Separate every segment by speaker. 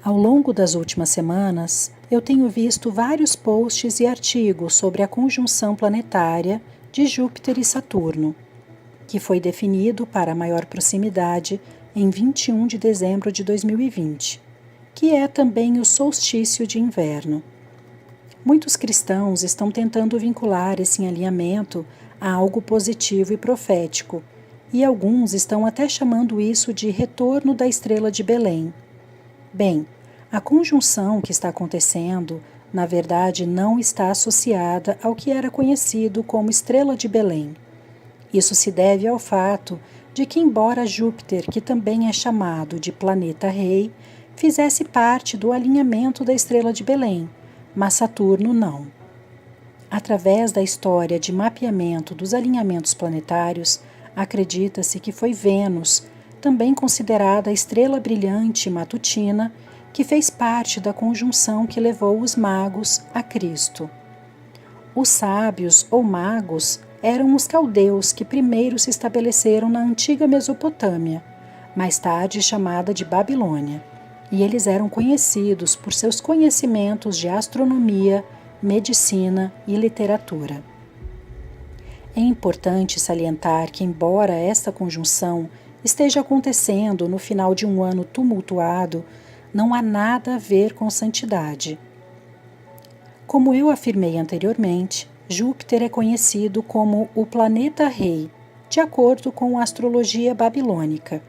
Speaker 1: Ao longo das últimas semanas, eu tenho visto vários posts e artigos sobre a conjunção planetária de Júpiter e Saturno, que foi definido para maior proximidade em 21 de dezembro de 2020, que é também o solstício de inverno. Muitos cristãos estão tentando vincular esse alinhamento a algo positivo e profético, e alguns estão até chamando isso de retorno da estrela de Belém. Bem, a conjunção que está acontecendo, na verdade, não está associada ao que era conhecido como estrela de Belém. Isso se deve ao fato de que, embora Júpiter, que também é chamado de planeta rei, fizesse parte do alinhamento da estrela de Belém, mas Saturno não. Através da história de mapeamento dos alinhamentos planetários, acredita-se que foi Vênus, também considerada a estrela brilhante matutina, que fez parte da conjunção que levou os magos a Cristo. Os sábios ou magos eram os caldeus que primeiro se estabeleceram na antiga Mesopotâmia, mais tarde chamada de Babilônia, e eles eram conhecidos por seus conhecimentos de astronomia, medicina e literatura. É importante salientar que, embora esta conjunção esteja acontecendo no final de um ano tumultuado, não há nada a ver com santidade. Como eu afirmei anteriormente, Júpiter é conhecido como o planeta rei, de acordo com a astrologia babilônica,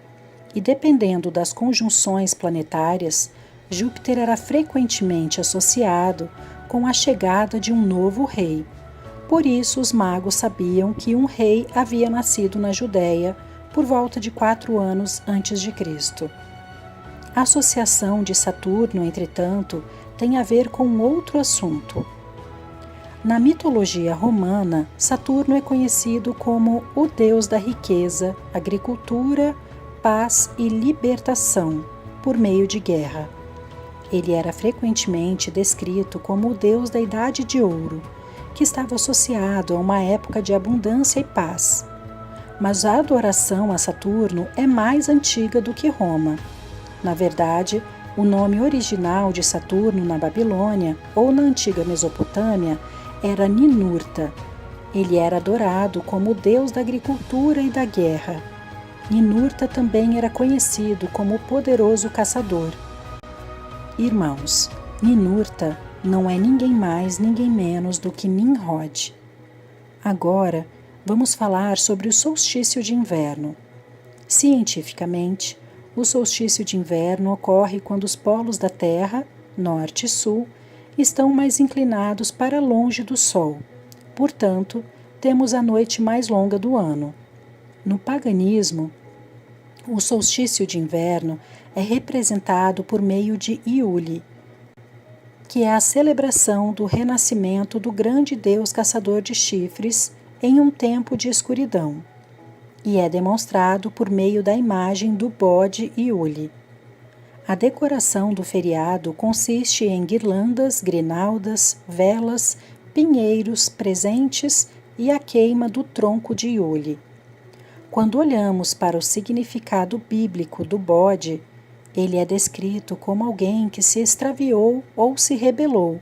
Speaker 1: e dependendo das conjunções planetárias, Júpiter era frequentemente associado com a chegada de um novo rei. Por isso, os magos sabiam que um rei havia nascido na Judéia por volta de 4 anos antes de Cristo. A associação de Saturno, entretanto, tem a ver com outro assunto. Na mitologia romana, Saturno é conhecido como o deus da riqueza, agricultura, paz e libertação, por meio de guerra. Ele era frequentemente descrito como o deus da Idade de Ouro, que estava associado a uma época de abundância e paz. Mas a adoração a Saturno é mais antiga do que Roma. Na verdade, o nome original de Saturno na Babilônia ou na antiga Mesopotâmia era Ninurta. Ele era adorado como o deus da agricultura e da guerra. Ninurta também era conhecido como o poderoso caçador. Irmãos, Ninurta não é ninguém mais, ninguém menos do que Nimrod. Agora, vamos falar sobre o solstício de inverno. Cientificamente, o solstício de inverno ocorre quando os polos da Terra, norte e sul, estão mais inclinados para longe do Sol. Portanto, temos a noite mais longa do ano. No paganismo, o solstício de inverno é representado por meio de Iule, que é a celebração do renascimento do grande deus caçador de chifres em um tempo de escuridão, e é demonstrado por meio da imagem do bode Iule. A decoração do feriado consiste em guirlandas, grinaldas, velas, pinheiros, presentes e a queima do tronco de Iule. Quando olhamos para o significado bíblico do bode, ele é descrito como alguém que se extraviou ou se rebelou.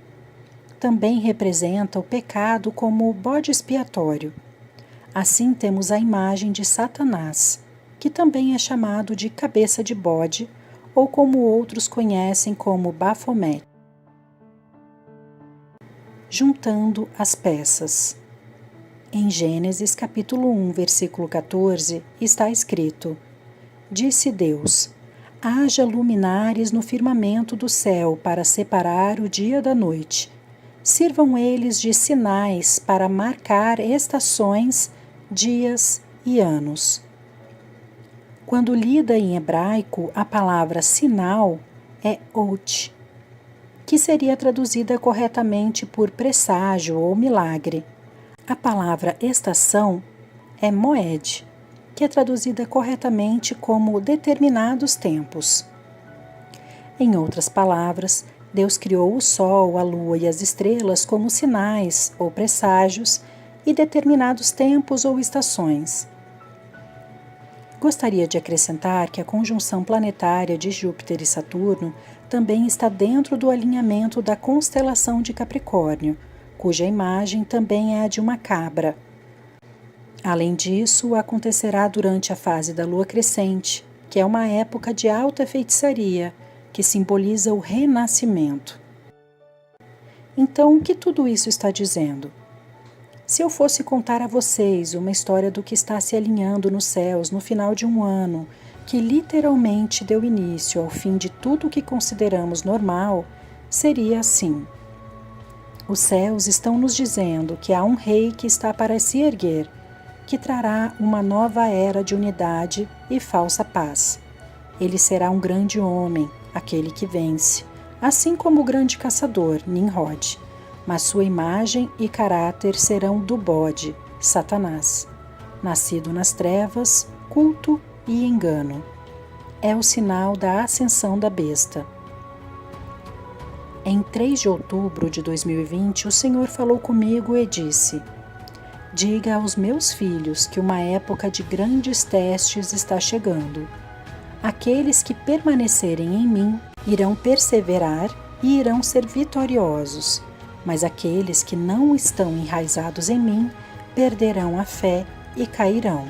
Speaker 1: Também representa o pecado como bode expiatório. Assim temos a imagem de Satanás, que também é chamado de cabeça de bode, ou como outros conhecem como Baphomet. Juntando as peças. Em Gênesis capítulo 1, versículo 14, está escrito: Disse Deus: haja luminares no firmamento do céu para separar o dia da noite. Sirvam eles de sinais para marcar estações, dias e anos. Quando lida em hebraico, a palavra sinal é ot, que seria traduzida corretamente por presságio ou milagre. A palavra estação é moed, que é traduzida corretamente como determinados tempos. Em outras palavras, Deus criou o sol, a lua e as estrelas como sinais ou presságios e determinados tempos ou estações. Gostaria de acrescentar que a conjunção planetária de Júpiter e Saturno também está dentro do alinhamento da constelação de Capricórnio, cuja imagem também é a de uma cabra. Além disso, acontecerá durante a fase da lua crescente, que é uma época de alta feitiçaria, que simboliza o renascimento. Então, o que tudo isso está dizendo? Se eu fosse contar a vocês uma história do que está se alinhando nos céus no final de um ano, que literalmente deu início ao fim de tudo o que consideramos normal, seria assim. Os céus estão nos dizendo que há um rei que está para se erguer, que trará uma nova era de unidade e falsa paz. Ele será um grande homem, aquele que vence, assim como o grande caçador, Nimrod, mas sua imagem e caráter serão do bode, Satanás, nascido nas trevas, culto e engano. É o sinal da ascensão da besta. Em 3 de outubro de 2020, o Senhor falou comigo e disse: diga aos meus filhos que uma época de grandes testes está chegando. Aqueles que permanecerem em mim irão perseverar e irão ser vitoriosos, mas aqueles que não estão enraizados em mim perderão a fé e cairão.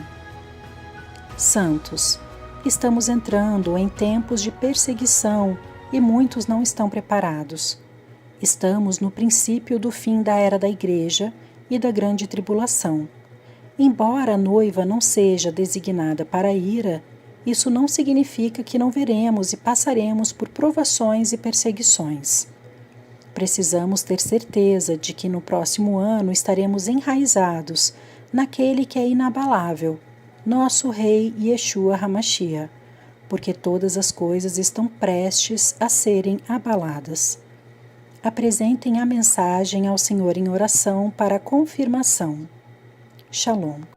Speaker 1: Santos, estamos entrando em tempos de perseguição e muitos não estão preparados. Estamos no princípio do fim da era da Igreja e da grande tribulação. Embora a noiva não seja designada para a ira, isso não significa que não veremos e passaremos por provações e perseguições. Precisamos ter certeza de que no próximo ano estaremos enraizados naquele que é inabalável, nosso Rei Yeshua HaMashiach, porque todas as coisas estão prestes a serem abaladas. Apresentem a mensagem ao Senhor em oração para confirmação. Shalom.